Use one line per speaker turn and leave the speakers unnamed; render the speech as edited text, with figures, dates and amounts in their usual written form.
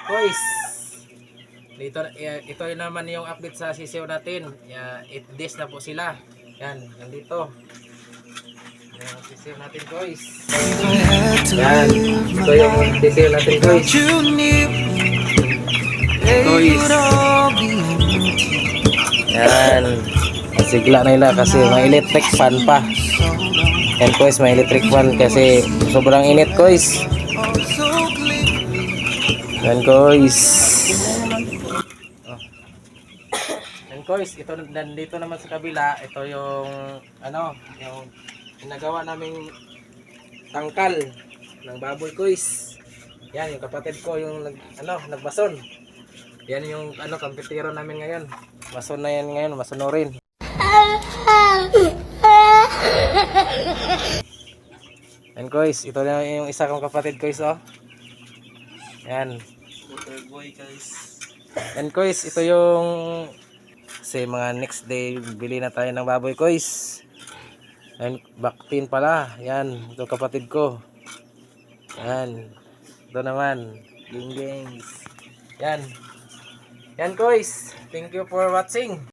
Guys, dito, ito naman yung update sa sisiw natin. 8 days na po sila. Yan, nandito. Yung sisiw natin guys. Yan, ito yung sisiw natin guys. Guys. Yan. Sigla na nila kasi may electric fan pa. Yan guys, may electric fan kasi sobrang init guys. Yan guys. Oh. Yan guys, ito nandito naman sa kabila, ito yung yung ginagawa naming tangkal ng baboy guys. Yan yung kapatid ko yung nagbason. Yan yung kampitero namin ngayon. Mason na yan ngayon, masunurin. Yan guys, ito na yung isa kong kapatid guys oh. Yan.
Boy guys.
Yan guys, ito yung kasi mga next day bili na tayo ng baboy guys. Yan, baktin pala. Yan, ito kapatid ko. Yan. Ito naman, Ging Gings. Yan. Yan guys, thank you for watching.